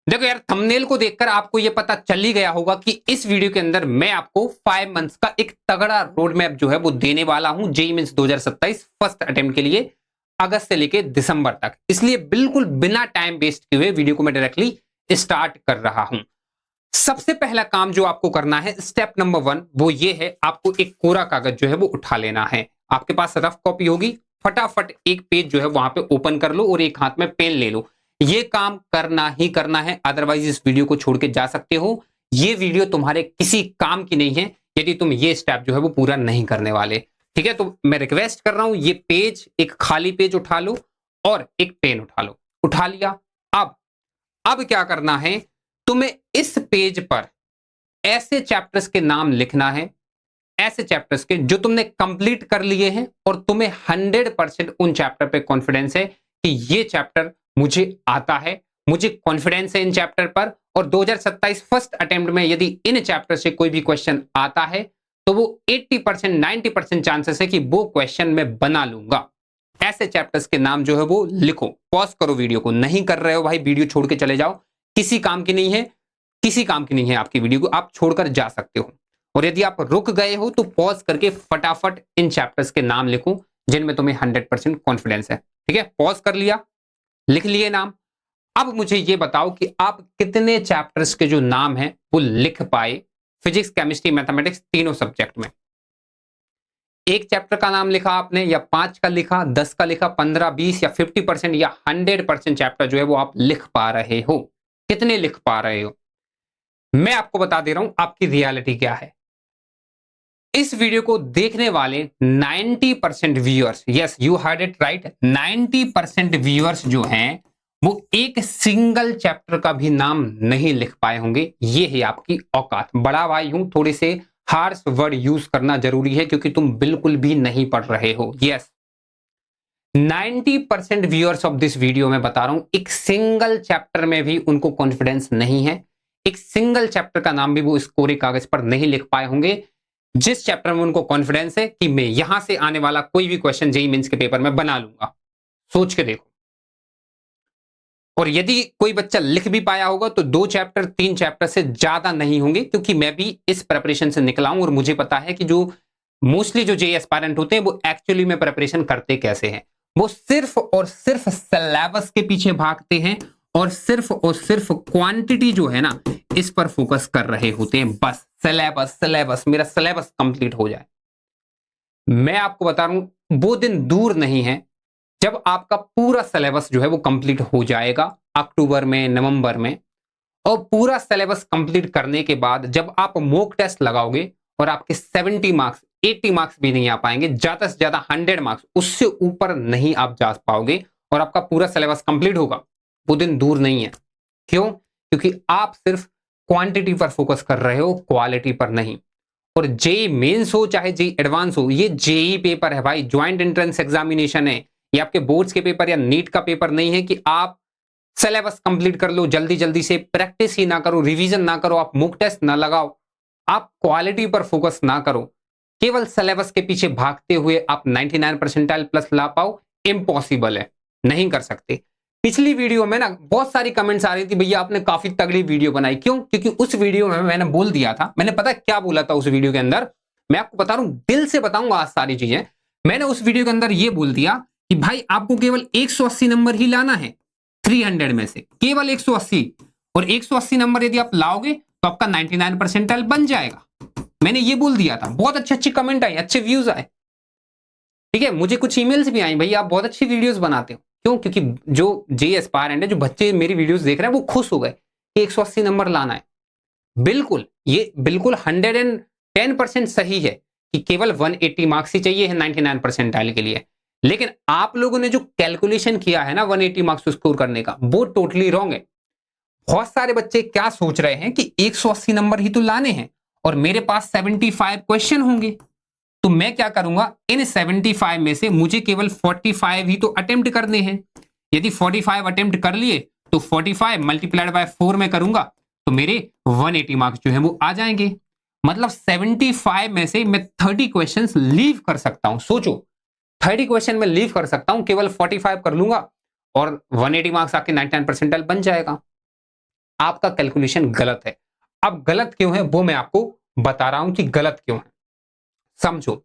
देखो यार, थंबनेल को देखकर आपको यह पता चल ही गया होगा कि इस वीडियो के अंदर मैं आपको 5 मंथ्स का एक तगड़ा रोड मैप जो है वो देने वाला हूं जेईई मेंस 2027 फर्स्ट अटेम्प्ट के लिए, अगस्त से लेके दिसंबर तक। इसलिए बिल्कुल बिना टाइम वेस्ट किए हुए वीडियो को मैं डायरेक्टली स्टार्ट कर रहा हूं। सबसे पहला काम जो आपको करना है, स्टेप नंबर 1, वो ये है, आपको एक कोरा कागज जो है वो उठा लेना है। आपके पास रफ कॉपी होगी, फटाफट एक पेज जो है वहां पे ओपन कर लो और एक हाथ में पेन ले लो। ये काम करना ही करना है, अदरवाइज इस वीडियो को छोड़ के जा सकते हो। ये वीडियो तुम्हारे किसी काम की नहीं है यदि तुम ये स्टेप जो है वो पूरा नहीं करने वाले। ठीक है, तो मैं रिक्वेस्ट कर रहा हूं, ये पेज, एक खाली पेज उठा लो और एक पेन उठा लो। उठा लिया। अब क्या करना है, तुम्हें इस पेज पर ऐसे चैप्टर्स के नाम लिखना है, ऐसे चैप्टर्स के जो तुमने कंप्लीट कर लिए हैं और तुम्हें 100% उन चैप्टर पे कॉन्फिडेंस है कि ये चैप्टर मुझे आता है, मुझे कॉन्फिडेंस है इन चैप्टर पर, और 2027 फर्स्ट अटेम्प्ट में यदि इन चैप्टर से कोई भी क्वेश्चन आता है तो वो 80% 90% चांसेस है कि वो क्वेश्चन मैं बना लूंगा। ऐसे चैप्टर्स के नाम जो है वो लिखो। पॉज करो वीडियो को, नहीं कर रहे हो भाई वीडियो छोड़ के चले जाओ, किसी काम की नहीं है, किसी काम की नहीं है आपकी वीडियो को, आप छोड़कर जा सकते हो। और यदि आप रुक गए हो तो पॉज करके फटाफट इन चैप्टर्स के नाम लिखो जिनमें तुम्हें 100% कॉन्फिडेंस है। ठीक है, पॉज कर लिया, लिख लिए नाम। अब मुझे यह बताओ कि आप कितने चैप्टर्स के जो नाम हैं वो लिख पाए, फिजिक्स, केमिस्ट्री, मैथमेटिक्स तीनों सब्जेक्ट में। एक चैप्टर का नाम लिखा आपने, या 5 का लिखा, 10 का लिखा, 15, 20 या 50% या 100% चैप्टर जो है वो आप लिख पा रहे हो? कितने लिख पा रहे हो? मैं आपको बता दे रहा हूं आपकी रियलिटी क्या है। इस वीडियो को देखने वाले 90% viewers, yes you heard it right, 90% viewers जो हैं वो एक सिंगल चैप्टर का भी नाम नहीं लिख पाए होंगे। ये है आपकी औकात। बड़ा भाई हूं, थोड़े से हार्श वर्ड यूज करना जरूरी है क्योंकि तुम बिल्कुल भी नहीं पढ़ रहे हो। Yes, 90% viewers of this video में बता रहा हूं, एक सिंगल चैप्टर में भी उनको कॉन्फिडेंस नहीं है, एक सिंगल चैप्टर का नाम भी वो इस कोरे कागज पर नहीं लिख पाए होंगे जिस चैप्टर में उनको कॉन्फिडेंस है कि मैं यहां से आने वाला कोई भी क्वेश्चन जेईई मेंस के पेपर में बना लूंगा। सोच के देखो। और यदि कोई बच्चा लिख भी पाया होगा तो 2 चैप्टर 3 चैप्टर से ज्यादा नहीं होंगे, क्योंकि मैं भी इस प्रिपरेशन से निकला हूं और मुझे पता है कि जो मोस्टली जो जेईई एस्पायरेंट होते हैं वो एक्चुअली में प्रिपरेशन करते कैसे हैं। वो सिर्फ और सिर्फ सिलेबस के पीछे भागते हैं और सिर्फ क्वांटिटी जो है ना इस पर फोकस कर रहे होते हैं। बस सिलेबस सिलेबस, मेरा सिलेबस कंप्लीट हो जाए। मैं आपको बता रहा हूं वो दिन दूर नहीं है जब आपका पूरा सिलेबस जो है वो कंप्लीट हो जाएगा, अक्टूबर में, नवंबर में। और पूरा सिलेबस कंप्लीट करने के बाद जब आप मॉक टेस्ट लगाओगे और आपके 70 मार्क्स 80 मार्क्स भी नहीं आ पाएंगे, ज्यादा से ज्यादा 100 मार्क्स, उससे ऊपर नहीं आप जा पाओगे और आपका पूरा सिलेबस कंप्लीट होगा, वो दिन दूर नहीं है। क्यों? क्योंकि आप सिर्फ क्वांटिटी पर फोकस कर रहे हो, क्वालिटी पर नहीं। और जेईई मेंस हो चाहे जेईई एडवांस हो, ये जेईई पेपर है भाई, ज्वाइंट एंट्रेंस एग्जामिनेशन है। ये आपके बोर्ड्स के पेपर या नीट का पेपर नहीं है कि आप सिलेबस कंप्लीट कर लो जल्दी जल्दी से, प्रैक्टिस ही ना करो, रिवीजन ना करो, आप मॉक टेस्ट ना लगाओ, आप क्वालिटी पर फोकस ना करो, केवल सिलेबस के पीछे भागते हुए आप 99 परसेंटाइल प्लस ला पाओ, इम्पॉसिबल है, नहीं कर सकते। पिछली वीडियो में ना बहुत सारी कमेंट्स आ रही थी, भैया आपने काफी तगड़ी वीडियो बनाई। क्यों? क्योंकि उस वीडियो में मैंने बोल दिया था, मैंने पता क्या बोला था उस वीडियो के अंदर, मैं आपको बता रहा हूं, दिल से बताऊंगा आज सारी चीजें। मैंने उस वीडियो के अंदर यह बोल दिया कि भाई आपको केवल 180 नंबर ही लाना है 300 में से, केवल 180, और 180 नंबर यदि आप लाओगे तो आपका 99 परसेंटाइल बन जाएगा। मैंने ये बोल दिया था। बहुत अच्छे अच्छे कमेंट आए, अच्छे व्यूज आए। ठीक है, मुझे कुछ ईमेल्स भी आई, भैया आप बहुत अच्छी वीडियोस बनाते हो। क्यों? क्योंकि जो जेईई एस्पायरेंट है, जो बच्चे मेरी वीडियोस देख रहे हैं, वो खुश हो गए कि 180 नंबर लाना है। बिल्कुल, ये बिल्कुल 110% सही है कि केवल 180 मार्क्स ही चाहिए है 99 परसेंटाइल के लिए। लेकिन आप लोगों ने जो कैलकुलेशन किया है ना 180 मार्क्स स्कोर करने का, वो टोटली रॉन्ग है। बहुत सारे बच्चे क्या सोच रहे हैं कि 180 नंबर ही तो लाने हैं और मेरे पास 75 क्वेश्चन होंगे, तो मैं क्या करूंगा, इन 75 में से मुझे केवल 45 ही तो अटेम्प्ट करने हैं। यदि 45 अटेम्प्ट कर लिए तो 45 मल्टीप्लाइड बाय 4 में करूंगा तो मेरे 180 मार्क्स जो है वो आ जाएंगे। मतलब 75 में से मैं 30 क्वेश्चंस लीव कर सकता हूं। सोचो, 30 क्वेश्चन में लीव कर सकता हूं, केवल 45 कर लूंगा और 180 मार्क्स आके 99 परसेंटाइल बन जाएगा। आपका कैलकुलेशन गलत है। अब गलत क्यों है वो मैं आपको बता रहा हूं कि गलत क्यों है, समझो।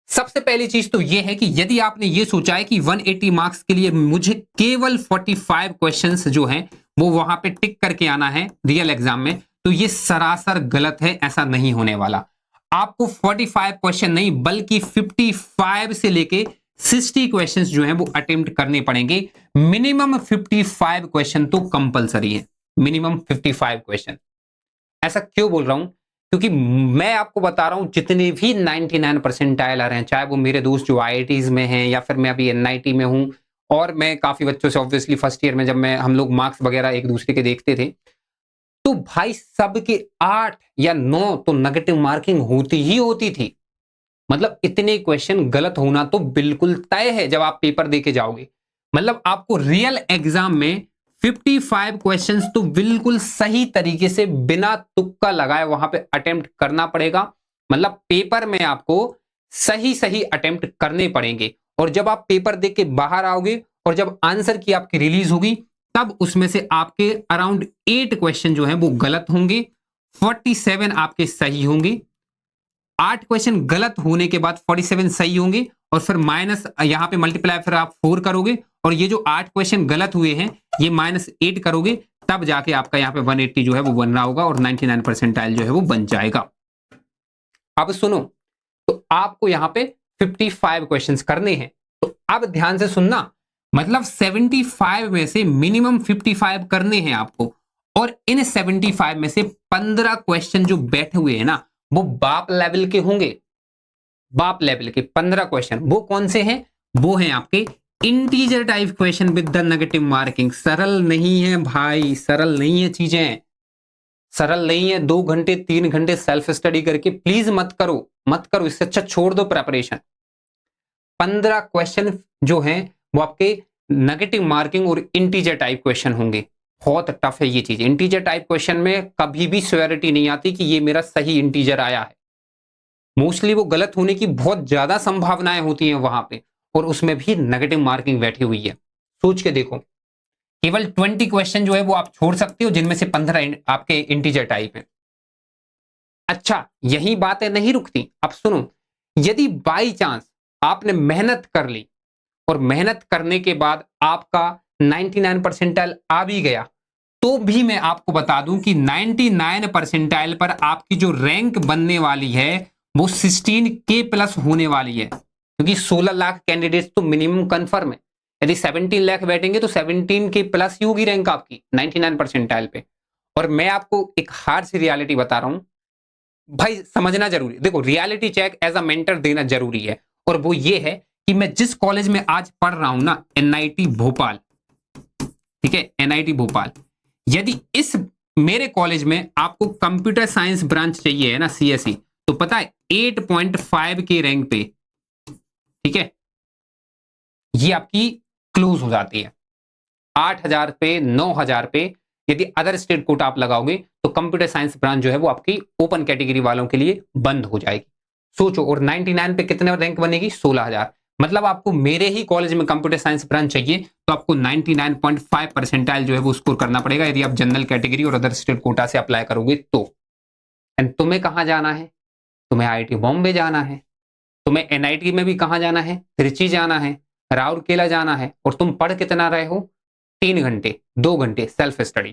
सबसे पहली चीज तो यह है कि यदि आपने ये सोचा है कि 180 मार्क्स के लिए मुझे केवल 45 क्वेश्चंस जो हैं वो वहां पे टिक करके आना है रियल एग्जाम में, तो ये सरासर गलत है, ऐसा नहीं होने वाला। आपको 45 क्वेश्चन नहीं बल्कि 55 से लेके 60 क्वेश्चंस जो हैं वो अटेम्प्ट करने पड़ेंगे। मिनिमम 55 क्वेश्चन तो कंपलसरी है, मिनिमम 55 क्वेश्चन। ऐसा क्यों बोल रहा हूं? क्योंकि मैं आपको बता रहा हूं जितने भी 99 परसेंटाइल आ रहे हैं, चाहे वो मेरे दोस्त जो आईआईटीज में हैं या फिर मैं अभी एनआईटी में हूं, और मैं काफी बच्चों से ऑब्वियसली फर्स्ट ईयर में जब मैं हम लोग मार्क्स वगैरह एक दूसरे के देखते थे, तो भाई सबके 8 या 9 तो नेगेटिव मार्किंग होती ही होती थी। मतलब इतने क्वेश्चन गलत होना तो बिल्कुल तय है जब आप पेपर देके जाओगे। मतलब आपको रियल एग्जाम में 55 क्वेश्चंस तो बिल्कुल सही तरीके से बिना तुक्का लगाए वहां पे अटेम्प्ट करना पड़ेगा। मतलब पेपर में आपको सही सही अटेम्प्ट करने पड़ेंगे, और जब आप पेपर देख के बाहर आओगे और जब आंसर की आपकी रिलीज होगी, तब उसमें से आपके अराउंड 8 क्वेश्चन जो है वो गलत होंगे, 47 आपके सही होंगे। 8 क्वेश्चन गलत होने के बाद 47 सही होंगे, और फिर माइनस यहां पे मल्टीप्लाई फिर आप 4 करोगे, और ये जो 8 क्वेश्चन गलत हुए हैं ये -8 करोगे, तब जाके आपका यहाँ पे 180 जो है वो बन रहा होगा और 99 परसेंटाइल जो है वो बन जाएगा। अब सुनो, तो आपको यहां पे 55 क्वेश्चंस करने हैं, तो अब ध्यान से सुनना। मतलब 75 में से मिनिमम 55 करने हैं आपको, और इन 75 में से 15 क्वेश्चन जो बैठे हुए हैं ना वो बाप लेवल के होंगे। बाप लेवल के 15 क्वेश्चन वो कौन से हैं? वो हैं आपके integer type question with the negative marking. सरल नहीं है भाई, सरल नहीं है चीजें, सरल नहीं है। 2 घंटे 3 घंटे सेल्फ स्टडी करके प्लीज मत करो, मत करो, इससे अच्छा छोड़ दो प्रेपरेशन। 15 क्वेश्चन जो हैं वो आपके नेगेटिव मार्किंग और इंटीजर टाइप क्वेश्चन होंगे। बहुत टफ है ये चीज। इंटीजर टाइप क्वेश्चन में कभी भी श्योरिटी नहीं आती कि ये मेरा सही इंटीजर आया है। मोस्टली वो गलत होने की बहुत ज्यादा संभावनाएं होती हैं वहां पे, और उसमें भी नेगेटिव मार्किंग बैठी हुई है। सोच के देखो, केवल 20 क्वेश्चन जो है वो आप छोड़ सकते हो जिनमें से 15 आपके इंटीजर टाइप है। अच्छा, यही बातें नहीं रुकती, अब सुनो। यदि बाई चांस आपने मेहनत कर ली और मेहनत करने के बाद आपका 99 परसेंटाइल आ भी गया, तो भी मैं आपको बता दूं कि 99 परसेंटाइल पर आपकी जो रैंक बनने वाली है वो 16K प्लस होने वाली है, क्योंकि 16 लाख कैंडिडेट्स तो मिनिमम कंफर्म है। यदि 17 लाख बैठेंगे तो 17K प्लस ही होगी रैंक आपकी 99 परसेंटाइल पे। और मैं आपको एक हार्ड सी रियलिटी बता रहा हूं भाई, समझना जरूरी। देखो, reality check as a mentor देना जरूरी है, और वो ये है कि मैं जिस कॉलेज में आज पढ़ रहा हूं ना, एनआईटी भोपाल, ठीक है, एनआईटी भोपाल, यदि इस मेरे कॉलेज में आपको कंप्यूटर साइंस ब्रांच चाहिए है ना, सीएसई, तो पता है 8.5 के रैंक पे, ठीक है, ये आपकी क्लोज हो जाती है। 8,000 पे, 9,000 पे यदि अदर स्टेट कोटा आप लगाओगे तो कंप्यूटर साइंस ब्रांच जो है वो आपकी ओपन कैटेगरी वालों के लिए बंद हो जाएगी। सोचो, और 99 पे कितने रैंक बनेगी? 16,000। मतलब आपको मेरे ही कॉलेज में कंप्यूटर साइंस ब्रांच चाहिए तो आपको 99.5 परसेंटाइल जो है वो स्कोर करना पड़ेगा, यदि आप जनरल कैटेगरी और अदर स्टेट कोटा से अप्लाई करोगे तो। एंड तुम्हें कहां जाना है? तुम्हें आईआईटी बॉम्बे जाना है, तुम्हें एनआईटी में भी कहां जाना है? त्रिची जाना है, राउरकेला जाना है। और तुम पढ़ कितना रहे हो? 3 घंटे, 2 घंटे सेल्फ स्टडी।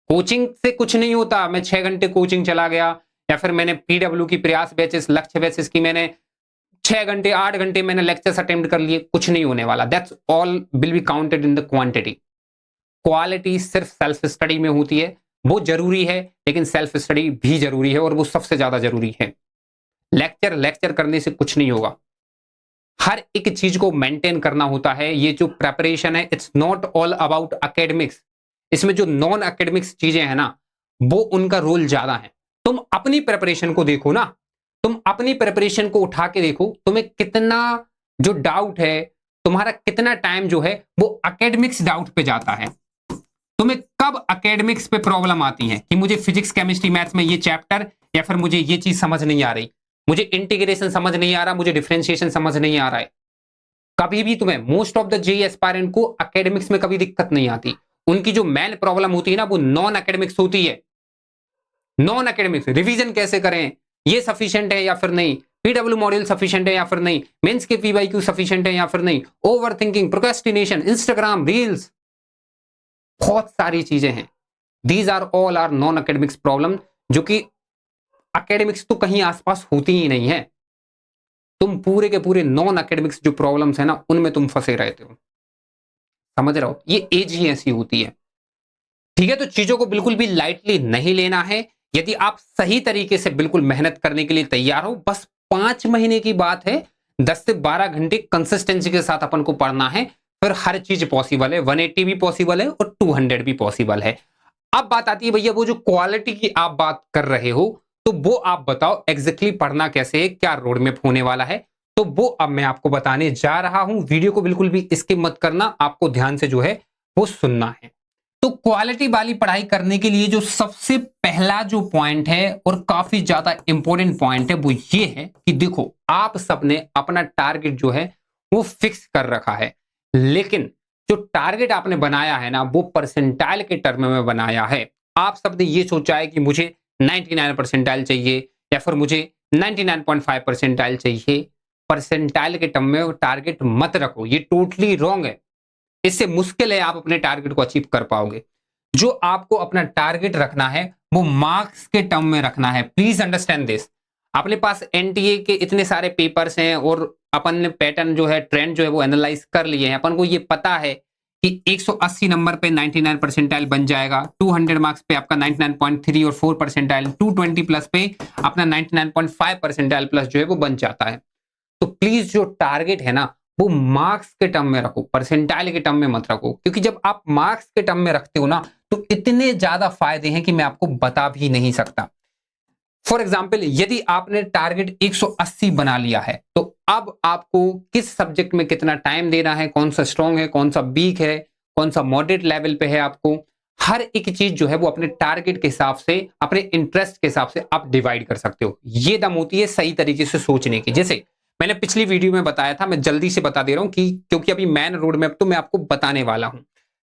कोचिंग से कुछ नहीं होता। मैं 6 घंटे कोचिंग चला गया, या फिर मैंने पीडब्ल्यू की प्रयास बैचेस, लक्ष्य बैचेस की मैंने 6 घंटे 8 घंटे मैंने लेक्चर्स अटेम्प्ट कर लिए, कुछ नहीं होने वाला। That's all will be counted in the quantity. Quality सिर्फ सेल्फ स्टडी में होती है, वो जरूरी है, लेकिन सेल्फ स्टडी भी जरूरी है, और वो सबसे ज्यादा जरूरी है। लेक्चर करने से कुछ नहीं होगा। हर एक चीज को मेंटेन करना होता है। ये जो प्रेपरेशन है, it's not all about academics. इसमें जो नॉन एकेडमिक्स चीजें हैं ना, वो उनका रोल ज्यादा है। तुम अपनी प्रेपरेशन को देखो ना, तुम अपनी प्रेपरेशन को उठा के देखो, तुम्हें कितना जो डाउट है, तुम्हारा कितना टाइम जो है वो एकेडमिक्स डाउट पे जाता है। तुम्हें कब एकेडमिक्स पे प्रॉब्लम आती है कि मुझे फिजिक्स केमिस्ट्री मैथ्स में ये चैप्टर, या फिर मुझे ये चीज समझ नहीं आ रही, मुझे इंटीग्रेशन समझ नहीं आ रहा, मुझे डिफरेंशिएशन समझ नहीं आ रहा है। कभी भी तुम्हें, most of the JEE aspirant को एकेडमिक्स में कभी दिक्कत नहीं आती। उनकी जो मेन प्रॉब्लम होती है ना वो नॉन एकेडमिक्स होती है। नॉन एकेडमिक्स रिवीजन कैसे करें, ये सफिशिएंट है या फिर नहीं, पीडब्ल्यू मॉड्यूल सफिशिएंट है या फिर नहीं, मेंस के पीवाईक्यू सफिशिएंट है या फिर नहीं, ओवरथिंकिंग, प्रोक्रेस्टिनेशन, इंस्टाग्राम रील्स, बहुत सारी चीजें हैं। These are all are non academics problem, जो कि एकेडमिक्स तो कहीं आसपास होती ही नहीं है। तुम पूरे के पूरे नॉन एकेडमिक्स जो प्रॉब्लम्स है ना उनमें तुम फंसे रहते हो। समझ रहे हो, ये एज ही ऐसी होती है। ठीक है, तो चीजों को बिल्कुल भी लाइटली नहीं लेना है। यदि आप सही तरीके से बिल्कुल मेहनत करने के लिए तैयार हो, बस 5 महीने की बात है, 10 से 12 घंटे कंसिस्टेंसी के साथ अपन को पढ़ना है, फिर हर चीज पॉसिबल है। 180 भी पॉसिबल है और 200 भी पॉसिबल है। अब बात आती है भैया वो जो क्वालिटी की आप बात कर रहे हो, तो वो आप बताओ एग्जैक्टली पढ़ना कैसे है, क्या रोड मैप होने वाला है, तो वो अब मैं आपको बताने जा रहा हूं। वीडियो को बिल्कुल भी स्किप मत करना, आपको ध्यान से जो है वो सुनना है। तो क्वालिटी वाली पढ़ाई करने के लिए जो सबसे पहला जो पॉइंट है और काफी ज्यादा इंपॉर्टेंट पॉइंट है वो ये है कि देखो, आप सबने अपना टारगेट जो है वो फिक्स कर रखा है, लेकिन जो टारगेट आपने बनाया है ना वो परसेंटाइल के टर्म में बनाया है। आप सबने ये सोचा है कि मुझे 99 परसेंटाइल चाहिए या फिर मुझे 99.5 परसेंटाइल चाहिए। परसेंटाइल के टर्म में टारगेट मत रखो, ये टोटली रॉन्ग है। इससे मुश्किल है आप अपने टारगेट को अचीव कर पाओगे। जो आपको अपना टारगेट रखना है वो मार्क्स के टर्म में रखना है। Please understand this. अपने पास एनटीए के इतने सारे पेपर्स हैं और अपन ने पैटर्न जो है, ट्रेंड जो है वो एनालाइज कर लिए हैं। अपन को ये पता है कि 180 नंबर पे 99 परसेंटाइल बन जाएगा, 200 मार्क्स पे आपका 99.3 और 4 परसेंटाइल, 220 प्लस पे अपना 99.5 परसेंटाइल प्लस जो है वो बन जाता है। तो प्लीज जो टारगेट है ना वो मार्क्स के टर्म में रखो, परसेंटाइल के टर्म में मत रखो, क्योंकि जब आप मार्क्स के टर्म में रखते हो ना तो इतने ज्यादा फायदे हैं कि मैं आपको बता भी नहीं सकता। फॉर एग्जाम्पल, यदि आपने टारगेट 180 बना लिया है तो अब आपको किस सब्जेक्ट में कितना टाइम देना है, कौन सा स्ट्रॉन्ग है, कौन सा वीक है, कौन सा मॉडरेट लेवल पे है, आपको हर एक चीज जो है वो अपने टारगेट के हिसाब से, अपने इंटरेस्ट के हिसाब से आप डिवाइड कर सकते हो। ये दम होती है सही तरीके से सोचने की। जैसे मैंने पिछली वीडियो में बताया था, मैं जल्दी से बता दे रहा हूं कि क्योंकि अभी मैन रोड मैप तो मैं आपको बताने वाला हूं।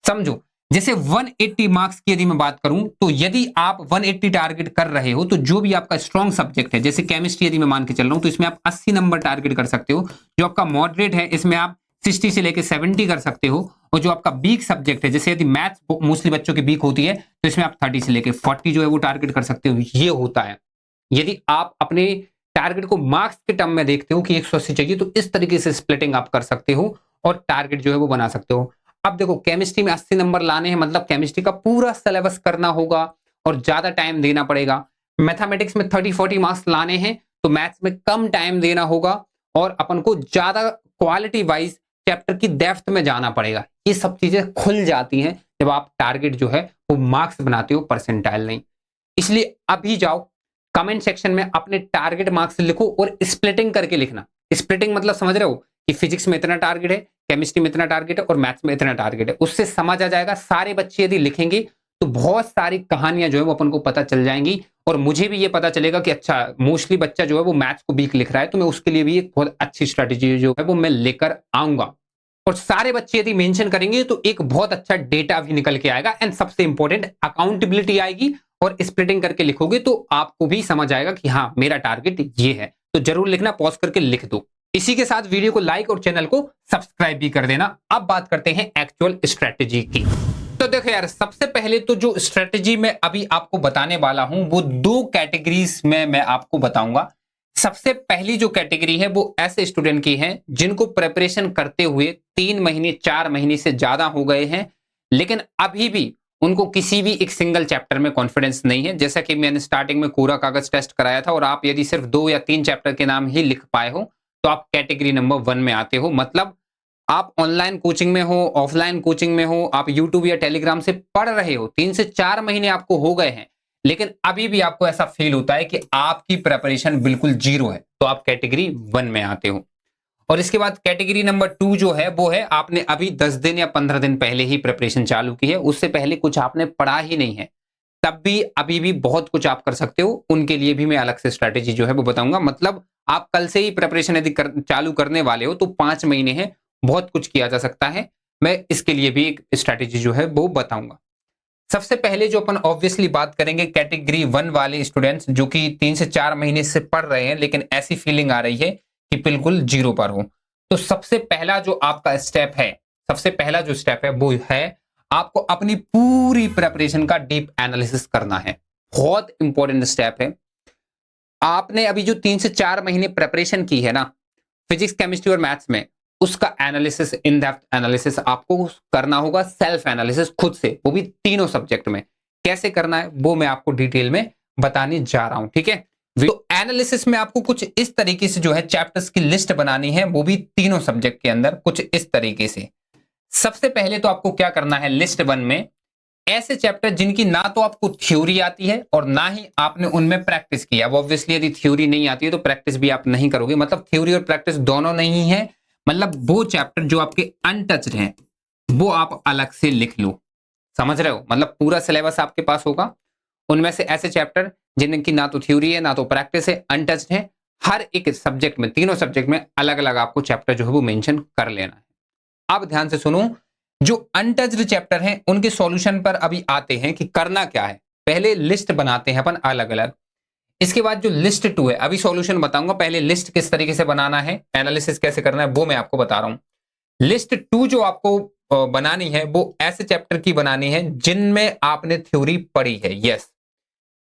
समझो, जैसे 180 मार्क्स की यदि मैं बात करूं तो यदि आप 180 टारगेट कर रहे हो तो जो भी आपका स्ट्रॉन्ग सब्जेक्ट है, जैसे केमिस्ट्री यदि मैं मान के चल रहा हूं तो इसमें आप 80 नंबर टारगेट कर सकते हो। जो आपका मॉडरेट है इसमें आप 60 से लेकर 70 कर सकते हो। और जो आपका वीक सब्जेक्ट है, जैसे यदि मैथ्स मोस्टली बच्चों की वीक होती है तो इसमें आप 30 से लेकर 40 जो है वो टारगेट कर सकते हो। ये होता है यदि आप अपने टारगेट को मार्क्स के टर्म में देखते हो कि 180 चाहिए, तो इस तरीके से स्प्लिटिंग आप कर सकते हो और टारगेट जो है वो बना सकते हो। अब देखो, केमिस्ट्री में 80 नंबर लाने हैं, मतलब केमिस्ट्री का पूरा सिलेबस करना होगा और ज्यादा टाइम देना पड़ेगा। मैथमेटिक्स में 30-40 मार्क्स लाने हैं तो मैथ्स में कम टाइम देना होगा और अपन को ज्यादा क्वालिटी वाइज चैप्टर की डेप्थ में जाना पड़ेगा। ये सब चीजें खुल जाती हैं जब आप टारगेट जो है वो मार्क्स बनाते हो, परसेंटाइल नहीं। इसलिए अभी जाओ कमेंट सेक्शन में अपने टारगेट मार्क्स लिखो और स्प्लिटिंग करके लिखना। स्प्लिटिंग मतलब समझ रहे हो कि फिजिक्स में इतना टारगेट है, केमिस्ट्री में इतना टारगेट है और मैथ्स में इतना टारगेट है। उससे समझ आ जाएगा। सारे बच्चे यदि लिखेंगे तो बहुत सारी कहानियां जो है वो अपन को पता चल जाएंगी और मुझे भी ये पता चलेगा कि अच्छा, मोस्टली बच्चा जो है वो मैथ्स को वीक लिख रहा है, तो मैं उसके लिए भी एक बहुत अच्छी स्ट्रेटेजी जो है वो मैं लेकर आऊंगा। और सारे बच्चे यदि मेंशन करेंगे तो एक बहुत अच्छा डेटा भी निकल के आएगा एंड सबसे इंपॉर्टेंट अकाउंटेबिलिटी आएगी। और स्प्लिटिंग करके लिखोगे तो आपको भी समझ आएगा कि हाँ, मेरा टारगेट ये है। तो जरूर लिखना, पॉज करके लिख दो। इसी के साथ वीडियो को लाइक और चैनल को सब्सक्राइब भी कर देना। अब बात करते हैं एक्चुअल स्ट्रेटेजी की। तो देखो यार, सबसे पहले तो जो स्ट्रेटेजी मैं अभी आपको बताने वाला हूं वो 2 कैटेगरीज में मैं आपको बताऊंगा। सबसे पहली जो कैटेगरी है वो ऐसे स्टूडेंट की है जिनको प्रिपरेशन करते हुए 3 महीने 4 महीने से ज्यादा हो गए हैं, लेकिन अभी भी उनको किसी भी एक सिंगल चैप्टर में कॉन्फिडेंस नहीं है। जैसा कि मैंने स्टार्टिंग में कोरा कागज टेस्ट कराया था और आप यदि सिर्फ 2 या 3 चैप्टर के नाम ही लिख पाए हो तो आप कैटेगरी नंबर 1 में आते हो। मतलब आप ऑनलाइन कोचिंग में हो, ऑफलाइन कोचिंग में हो, आप यूट्यूब या टेलीग्राम से पढ़ रहे हो, 3 से 4 महीने आपको हो गए हैं, लेकिन अभी भी आपको ऐसा फील होता है कि आपकी प्रिपरेशन बिल्कुल जीरो है, तो आप कैटेगरी 1 में आते हो। और इसके बाद कैटेगरी नंबर 2 जो है वो है आपने अभी 10 दिन या 15 दिन पहले ही प्रिपरेशन चालू की है, उससे पहले कुछ आपने पढ़ा ही नहीं है, तब भी अभी भी बहुत कुछ आप कर सकते हो। उनके लिए भी मैं अलग से स्ट्रैटेजी जो है वो बताऊंगा। मतलब आप कल से ही प्रिपरेशन यदि चालू करने वाले हो तो 5 महीने हैं, बहुत कुछ किया जा सकता है। मैं इसके लिए भी एक स्ट्रैटेजी जो है वो बताऊंगा। सबसे पहले जो अपन ऑब्वियसली बात करेंगे कैटेगरी 1 वाले स्टूडेंट्स जो कि 3 से 4 महीने से पढ़ रहे हैं लेकिन ऐसी फीलिंग आ रही है कि बिल्कुल जीरो पर हो। तो सबसे पहला जो आपका स्टेप है, सबसे पहला जो स्टेप है वो है आपको अपनी पूरी प्रिपरेशन का डीप एनालिसिस करना है। बहुत इंपॉर्टेंट स्टेप है। आपने अभी जो 3 से 4 महीने प्रिपरेशन की है ना फिजिक्स, केमिस्ट्री और मैथ्स में, उसका एनालिसिस, इन डेप्थ एनालिसिस आपको करना होगा, सेल्फ एनालिसिस खुद से, वो भी तीनों सब्जेक्ट में। कैसे करना है वो मैं आपको डिटेल में बताने जा रहा हूं, ठीक है। तो एनालिसिस में आपको कुछ इस तरीके से जो है चैप्टर्स की लिस्ट बनानी है, वो भी तीनों सब्जेक्ट के अंदर कुछ इस तरीके से। सबसे पहले तो आपको क्या करना है, लिस्ट 1 में ऐसे चैप्टर जिनकी ना तो आपको थ्योरी आती है और ना ही आपने उनमें प्रैक्टिस किया। अब ऑब्वियसली यदि थ्योरी नहीं आती है तो प्रैक्टिस भी आप नहीं करोगे, मतलब थ्योरी और प्रैक्टिस दोनों नहीं है, मतलब वो चैप्टर जो आपके अनटच्ड हैं वो आप अलग से लिख लो। समझ रहे हो, मतलब पूरा सिलेबस आपके पास होगा, उनमें से ऐसे चैप्टर जिनकी ना तो थ्योरी है ना तो प्रैक्टिस है, अनटच्ड है, हर एक सब्जेक्ट में, तीनों सब्जेक्ट में अलग अलग आपको चैप्टर जो है वो मेंशन कर लेना है। अब ध्यान से सुनो, जो अनटच्ड चैप्टर हैं उनके सॉल्यूशन पर अभी आते हैं कि करना क्या है। पहले लिस्ट बनाते हैं अपन अलग अलग, इसके बाद जो लिस्ट 2 है, अभी सॉल्यूशन बताऊंगा, पहले लिस्ट किस तरीके से बनाना है, एनालिसिस कैसे करना है वो मैं आपको बता रहा हूं। लिस्ट 2 जो आपको बनानी है वो ऐसे चैप्टर की बनानी है जिनमें आपने थ्योरी पढ़ी है। यस,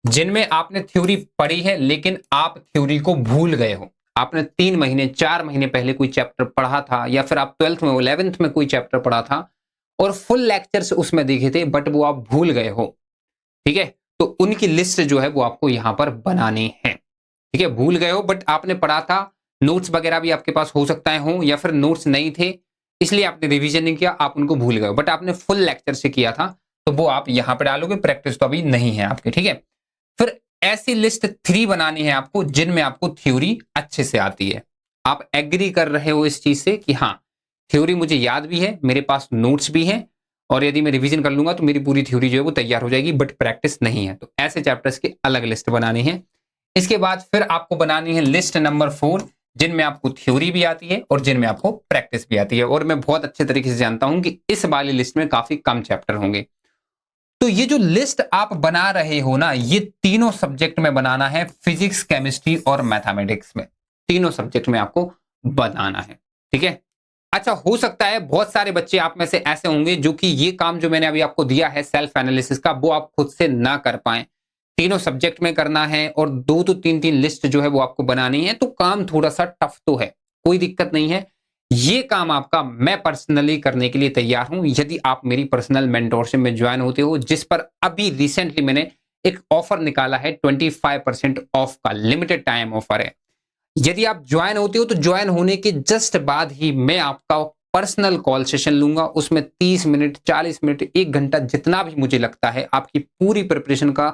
जिनमें आपने थ्योरी पढ़ी है लेकिन आप थ्योरी को भूल गए हो। आपने 3 महीने 4 महीने पहले कोई चैप्टर पढ़ा था, या फिर आप 12th में 11th में कोई चैप्टर पढ़ा था और फुल लेक्चर्स उसमें देखे थे बट वो आप भूल गए हो, ठीक है। तो उनकी लिस्ट जो है वो आपको यहां पर बनानी है, ठीक है। भूल गए हो बट आपने पढ़ा था, नोट्स वगैरह भी आपके पास हो सकता है हो, या फिर नोट्स नहीं थे इसलिए आपने रिवीजन नहीं किया, आप उनको भूल गए हो, बट आपने फुल लेक्चर से किया था, तो वो आप यहां पर डालोगे, प्रैक्टिस तो अभी नहीं है आपकी, ठीक है। फिर ऐसी लिस्ट 3 बनानी है आपको जिनमें आपको थ्योरी अच्छे से आती है। आप एग्री कर रहे हो इस चीज से कि हाँ थ्योरी मुझे याद भी है, मेरे पास नोट्स भी हैं, और यदि मैं रिवीजन कर लूंगा तो मेरी पूरी थ्योरी जो है वो तैयार हो जाएगी, बट प्रैक्टिस नहीं है। तो ऐसे चैप्टर्स की अलग लिस्ट बनानी है। इसके बाद फिर आपको बनानी है लिस्ट नंबर 4 जिनमें आपको थ्योरी भी आती है और जिनमें आपको प्रैक्टिस भी आती है, और मैं बहुत अच्छे तरीके से जानता हूं कि इस वाली लिस्ट में काफी कम चैप्टर होंगे। तो ये जो लिस्ट आप बना रहे हो ना, ये तीनों सब्जेक्ट में बनाना है, फिजिक्स, केमिस्ट्री और मैथमेटिक्स में, तीनों सब्जेक्ट में आपको बनाना है, ठीक है। अच्छा, हो सकता है बहुत सारे बच्चे आप में से ऐसे होंगे जो कि ये काम जो मैंने अभी आपको दिया है सेल्फ एनालिसिस का, वो आप खुद से ना कर पाए। तीनों सब्जेक्ट में करना है और 2 तो 3 लिस्ट जो है वो आपको बनानी है, तो काम थोड़ा सा टफ तो है, कोई दिक्कत नहीं है। ये काम आपका मैं पर्सनली करने के लिए तैयार हूं यदि आप मेरी पर्सनल मेंटोरशिप में ज्वाइन होते हो, जिस पर अभी रिसेंटली मैंने एक ऑफर निकाला है 25% ऑफ का, लिमिटेड टाइम ऑफर है। यदि आप ज्वाइन होते हो तो ज्वाइन होने के जस्ट बाद ही मैं आपका पर्सनल कॉल सेशन लूंगा, उसमें 30 मिनट, 40 मिनट, 1 घंटा, जितना भी मुझे लगता है, आपकी पूरी प्रिपरेशन का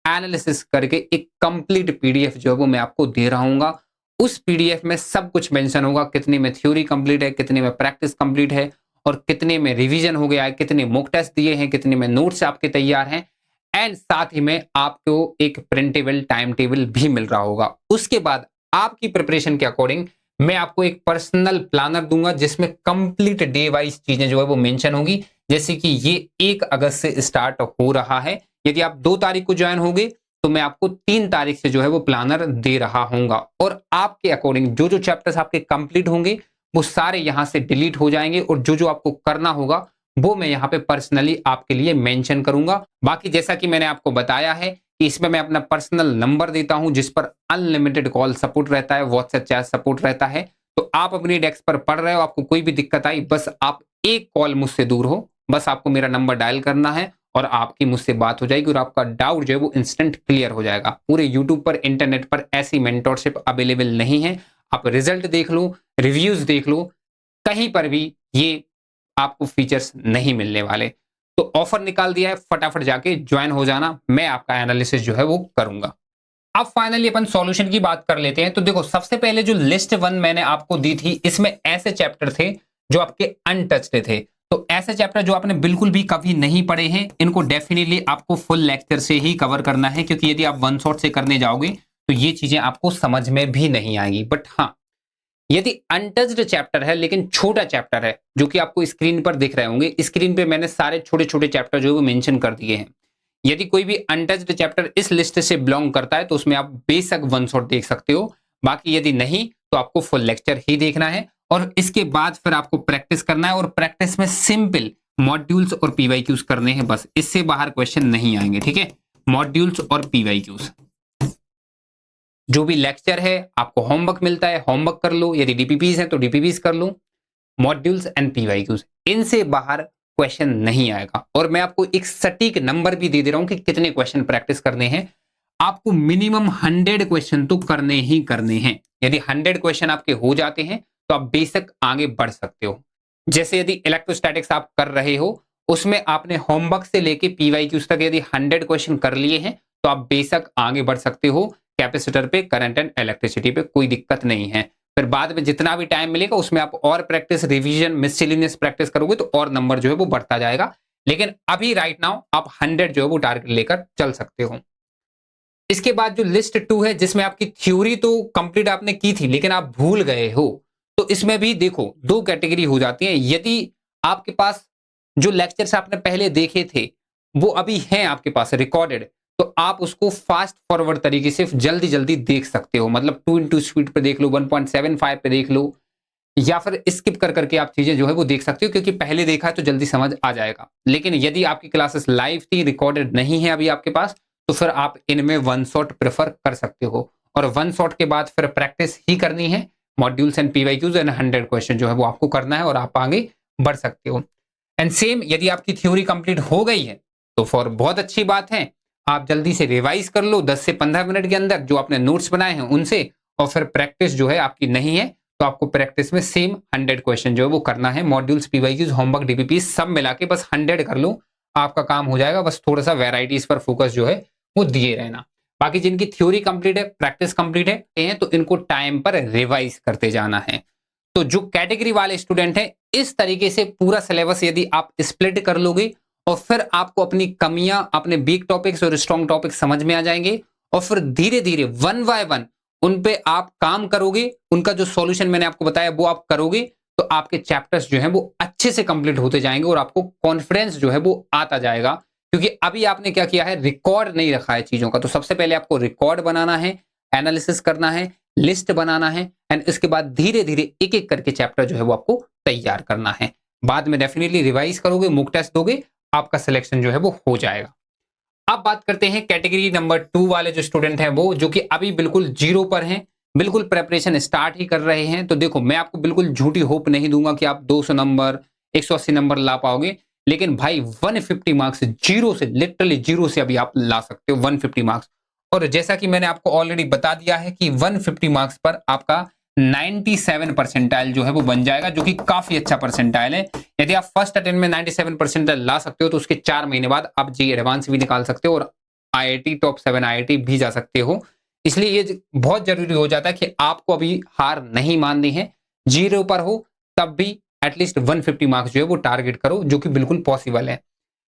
एनालिसिस करके एक कंप्लीट पीडीएफ जो है वो मैं आपको दे रहा हूँ। उस पीडीएफ में सब कुछ मेंशन होगा, कितने में थ्योरी कंप्लीट है, कितने में प्रैक्टिस कंप्लीट है, और कितने में रिवीजन हो गया है, कितने मॉक टेस्ट दिए हैं, कितने में नोट्स आपके तैयार हैं, एंड साथ ही में आपको एक प्रिंटेबल टाइम टेबल भी मिल रहा होगा। उसके बाद आपकी प्रिपरेशन के अकॉर्डिंग मैं आपको एक पर्सनल प्लानर दूंगा जिसमें कंप्लीट डे वाइज चीजें जो है वो मेंशन होंगी। जैसे कि ये 1 अगस्त से स्टार्ट हो रहा है, यदि आप 2 तारीख को ज्वाइन होंगे तो मैं आपको 3 तारीख से जो है वो प्लानर दे रहा हूंगा, और आपके अकॉर्डिंग जो जो चैप्टर्स आपके कंप्लीट होंगे वो सारे यहां से डिलीट हो जाएंगे, और जो जो आपको करना होगा वो मैं यहाँ पे पर्सनली आपके लिए मेंशन करूंगा। बाकी जैसा कि मैंने आपको बताया है कि इसमें मैं अपना पर्सनल नंबर देता हूं जिस पर अनलिमिटेड कॉल सपोर्ट रहता है, व्हाट्सएप चैट सपोर्ट रहता है। तो आप अपनी डेस्क पर पढ़ रहे हो, आपको कोई भी दिक्कत आई, बस आप एक कॉल मुझसे दूर हो, बस आपको मेरा नंबर डायल करना है और आपकी मुझसे बात हो जाएगी और आपका डाउट जो है वो इंस्टेंट क्लियर हो जाएगा। पूरे यूट्यूब पर, इंटरनेट पर ऐसी मेंटोरशिप अवेलेबल नहीं है। आप रिजल्ट देख लो, रिव्यूज देख लो, कहीं पर भी ये आपको फीचर्स नहीं मिलने वाले। तो ऑफर निकाल दिया है, फटाफट जाके ज्वाइन हो जाना, मैं आपका एनालिसिस जो है वो करूंगा। अब फाइनली अपन सॉल्यूशन की बात कर लेते हैं। तो देखो, सबसे पहले जो लिस्ट 1 मैंने आपको दी थी, इसमें ऐसे चैप्टर थे जो आपके अनटच्ड थे। तो ऐसे चैप्टर जो आपने बिल्कुल भी कभी नहीं पढ़े हैं, इनको डेफिनेटली आपको फुल लेक्चर से ही कवर करना है, क्योंकि यदि आप वन शॉट से करने जाओगे तो ये चीजें आपको समझ में भी नहीं आएगी। बट हाँ, यदि अनटच्ड चैप्टर है लेकिन छोटा चैप्टर है, जो कि आपको स्क्रीन पर दिख रहे होंगे, स्क्रीन पे मैंने सारे छोटे-छोटे चैप्टर जो है वो मेंशन कर दिए हैं। यदि कोई भी अनटच्ड चैप्टर इस लिस्ट से बिलोंग करता है तो उसमें आप बेशक वन शॉट देख सकते हो। बाकी यदि नहीं तो आपको फुल लेक्चर ही देखना है और इसके बाद फिर आपको प्रैक्टिस करना है और प्रैक्टिस में सिंपल मॉड्यूल्स और पीवाईक्यूज करने हैं बस, इससे बाहर क्वेश्चन नहीं आएंगे। ठीक है, मॉड्यूल्स और पीवाईक्यूज। जो भी लेक्चर है आपको होमवर्क मिलता है, होमवर्क कर लो, यदि डीपीपीज है तो डीपीपीज कर लो, मॉड्यूल्स एंड पीवाईक्यूज, इनसे बाहर क्वेश्चन नहीं आएगा। और मैं आपको एक सटीक नंबर भी दे दे रहा हूं कि कितने क्वेश्चन प्रैक्टिस करने हैं। आपको मिनिमम 100 क्वेश्चन तो करने ही करने हैं। यदि 100 क्वेश्चन आपके हो जाते हैं तो आप बेशक आगे बढ़ सकते हो। जैसे यदि इलेक्ट्रोस्टैटिक्स आप कर रहे हो, उसमें आपने होमवर्क से लेके पीवाईक्यूज तक यदि 100 क्वेश्चन कर लिए हैं तो आप बेशक आगे बढ़ सकते हो। कैपेसिटर पे, करंट एंड इलेक्ट्रिसिटी पे कोई दिक्कत नहीं है। फिर बाद में जितना भी टाइम मिलेगा उसमें आप और प्रैक्टिस, रिवीजन, मिससेलेनियस प्रैक्टिस करोगे तो और नंबर जो है वो बढ़ता जाएगा। लेकिन अभी राइट नाउ आप 100 जो है वो टारगेट लेकर चल सकते हो। इसके बाद जो लिस्ट 2 है, जिसमें आपकी थ्योरी तो कंप्लीट आपने की थी लेकिन आप भूल गए हो, तो इसमें भी देखो 2 कैटेगरी हो जाती है। यदि आपके पास जो लेक्चर्स आपने पहले देखे थे वो अभी हैं आपके पास रिकॉर्डेड, तो आप उसको फास्ट फॉरवर्ड तरीके से जल्दी जल्दी देख सकते हो। मतलब 2x स्पीड पे देख लो, 1.75 पे देख लो, या फिर स्किप कर करके आप चीजें जो है वो देख सकते हो, क्योंकि पहले देखा है तो जल्दी समझ आ जाएगा। लेकिन यदि आपकी क्लासेस लाइव थी, रिकॉर्डेड नहीं है अभी आपके पास, तो फिर आप इनमें वन शॉट प्रेफर कर सकते हो। और वन शॉट के बाद फिर प्रैक्टिस ही करनी है, modules and PYQs and 100 question जो है वो आपको करना है और आप आगे बढ़ सकते हो। एंड सेम यदि आपकी थ्योरी कंप्लीट हो गई है तो फॉर बहुत अच्छी बात है, आप जल्दी से रिवाइज कर लो 10 से 15 मिनट के अंदर जो आपने नोट्स बनाए हैं उनसे। और फिर प्रैक्टिस जो है आपकी नहीं है तो आपको प्रैक्टिस में सेम 100 क्वेश्चन जो है वो करना है। मॉड्यूल्स, पीवाईक्यूज, होमवर्क, डीपीपी सब मिला के बस 100 कर लो, आपका काम हो जाएगा। बस थोड़ा सा वेराइटीज पर फोकस जो है वो दिए रहना। बाकी जिनकी थ्योरी कंप्लीट है, प्रैक्टिस कंप्लीट है, तो इनको टाइम पर रिवाइज करते जाना है। तो जो कैटेगरी वाले स्टूडेंट हैं, इस तरीके से पूरा सिलेबस यदि आप स्प्लिट कर लोगे और फिर आपको अपनी कमियां, अपने वीक टॉपिक्स और स्ट्रॉन्ग टॉपिक्स समझ में आ जाएंगे और फिर धीरे धीरे वन बाय वन उन पे आप काम करोगे, उनका जो सॉल्यूशन मैंने आपको बताया वो आप करोगे, तो आपके चैप्टर्स जो हैं वो अच्छे से कंप्लीट होते जाएंगे और आपको कॉन्फिडेंस जो है वो आता जाएगा। क्योंकि अभी आपने क्या किया है, रिकॉर्ड नहीं रखा है चीजों का। तो सबसे पहले आपको रिकॉर्ड बनाना है, एनालिसिस करना है, लिस्ट बनाना है, एंड इसके बाद धीरे धीरे एक एक करके चैप्टर जो है वो आपको तैयार करना है। बाद में डेफिनेटली रिवाइज करोगे, मॉक टेस्ट दोगे, आपका सिलेक्शन जो है वो हो जाएगा। अब बात करते हैं कैटेगरी नंबर 2 वाले जो स्टूडेंट हैं, वो जो कि अभी बिल्कुल जीरो पर हैं, बिल्कुल प्रेपरेशन स्टार्ट ही कर रहे हैं। तो देखो, मैं आपको बिल्कुल झूठी होप नहीं दूंगा कि आप 200 नंबर, 180 नंबर ला पाओगे। लेकिन भाई 150 मार्क्स जीरो से, लिटरली जीरो से अभी आप ला सकते हो 150 मार्क्स। और जैसा कि मैंने आपको ऑलरेडी बता दिया है कि 150 मार्क्स पर आपका 97 परसेंटाइल जो है वो बन जाएगा, जो कि काफी अच्छा परसेंटाइल है। यदि आप फर्स्ट अटेम्प्ट में 97 परसेंटाइल ला सकते हो तो उसके 4 महीने बाद आप जी एडवांस भी निकाल सकते हो और आईआईटी टॉप 7 आईआईटी भी जा सकते हो। इसलिए ये बहुत जरूरी हो जाता है कि आपको अभी हार नहीं माननी है। जीरो पर हो तब भी एटलीस्ट 150 मार्क्स जो है वो टारगेट करो, जो कि बिल्कुल पॉसिबल है।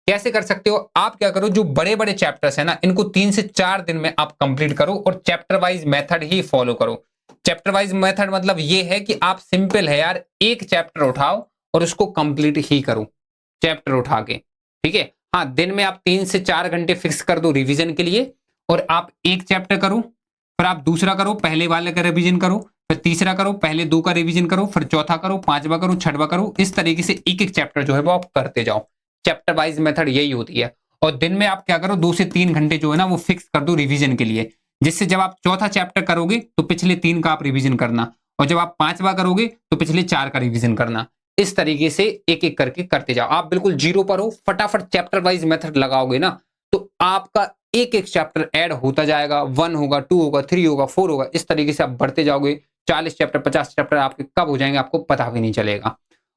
कैसे कर सकते हो? आप क्या करो, जो बड़े बड़े चैप्टर्स है ना, इनको 3 से 4 दिन में आप कंप्लीट करो और चैप्टर वाइज मेथड ही फॉलो करो। चैप्टर वाइज मेथड मतलब ये है कि आप, सिंपल है यार, एक चैप्टर उठाओ और उसको कंप्लीट ही करो चैप्टर उठा के। ठीक है, हाँ, दिन में आप 3 से 4 घंटे फिक्स कर दो रिवीजन के लिए, और आप एक चैप्टर करो, फिर आप दूसरा करो, पहले वाले का रिवीजन करो, फिर तीसरा करो, पहले 2 का रिवीजन करो, फिर चौथा करो, पांचवा करो, छठवा करो। इस तरीके से एक एक चैप्टर जो है वो आप करते जाओ। चैप्टर वाइज मेथड यही होती है। और दिन में आप क्या करो, 2 से 3 घंटे जो है ना वो फिक्स कर दो रिवीजन के लिए, जिससे जब आप चौथा चैप्टर करोगे तो पिछले 3 का आप रिवीजन करना, और जब आप पांचवा करोगे तो पिछले 4 का रिवीजन करना। इस तरीके से एक एक करके करते जाओ। आप बिल्कुल जीरो पर हो, फटाफट चैप्टर वाइज मेथड लगाओगे ना तो आपका एक एक चैप्टर ऐड होता जाएगा। 1 होगा, 2 होगा, 3 होगा, 4 होगा, इस तरीके से आप बढ़ते जाओगे। 40 चैप्टर, 50 चैप्टर आपके कब हो जाएंगे आपको पता भी नहीं चलेगा।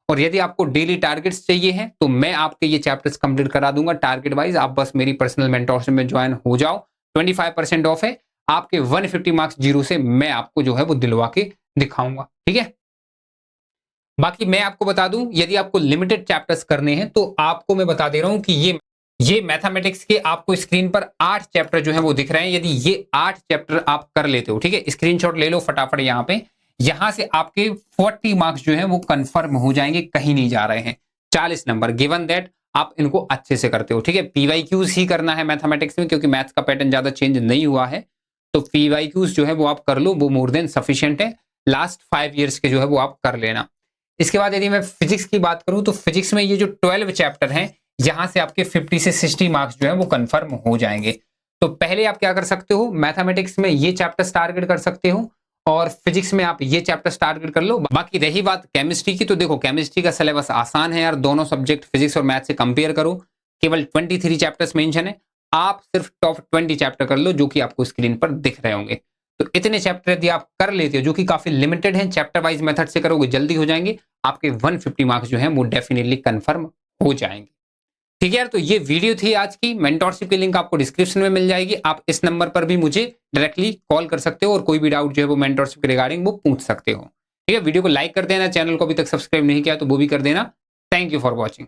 और यदि आपको डेली टारगेट्स चाहिए हैं तो मैं आपके ये चैप्टर्स कंप्लीट करा दूंगा टारगेट वाइज। आप बस मेरी पर्सनल मेंटरशिप में ज्वाइन हो जाओ, 25% ऑफ है। आपके 150 मार्क्स जीरो से मैं आपको जो है वो दिलवा के दिखाऊंगा। ठीक है, बाकी मैं आपको बता दूं, यदि आपको लिमिटेड चैप्टर्स करने हैं तो आपको मैं बता दे रहा हूं कि ये मैथमेटिक्स के आपको स्क्रीन पर 8 चैप्टर जो है वो दिख रहे हैं। यदि ये 8 चैप्टर आप कर लेते हो, ठीक है, स्क्रीनशॉट ले लो फटाफट यहाँ पे। यहां से आपके 40 मार्क्स जो है वो कंफर्म हो जाएंगे, कहीं नहीं जा रहे हैं। 40 नंबर, गिवन दैट आप इनको अच्छे से करते हो, ठीक है। पीवाईक्यूज ही करना है मैथमेटिक्स में, क्योंकि मैथ्स का पैटर्न ज्यादा चेंज नहीं हुआ है, तो पीवाईक्यूज जो है वो आप कर लो, वो मोर देन सफिशिएंट है। लास्ट 5 ईयर्स के जो है वो आप कर लेना। इसके बाद यदि मैं फिजिक्स की बात करूं, तो फिजिक्स में ये जो 12 चैप्टर हैं, यहां से आपके 50 से 60 मार्क्स जो है वो कंफर्म हो जाएंगे। तो पहले आप क्या कर सकते हो, मैथमेटिक्स में ये चैप्टर टारगेट कर सकते हो, और फिजिक्स में आप ये चैप्टर टारगेट कर लो। बाकी रही बात केमिस्ट्री की, तो देखो केमिस्ट्री का सिलेबस आसान है यार, दोनों सब्जेक्ट फिजिक्स और मैथ से कंपेयर करो, केवल 23 चैप्टर्स मेंशन है, आप सिर्फ टॉप 20 चैप्टर कर लो जो कि आपको स्क्रीन पर दिख रहे होंगे। तो इतने चैप्टर यदि आप कर लेते हो, जो कि काफी लिमिटेड हैं, चैप्टर वाइज मेथड से करोगे जल्दी हो जाएंगे, आपके 150 मार्क्स जो हैं वो डेफिनेटली कंफर्म हो जाएंगे। ठीक है यार, तो ये वीडियो थी आज की। मेंटोरशिप की लिंक आपको डिस्क्रिप्शन में मिल जाएगी, आप इस नंबर पर भी मुझे डायरेक्टली कॉल कर सकते हो और कोई भी डाउट जो है वो मेंटोरशिप के रिगार्डिंग वो पूछ सकते हो। ठीक है, वीडियो को लाइक कर देना, चैनल को अभी तक सब्सक्राइब नहीं किया तो वो भी कर देना। Thank you for watching.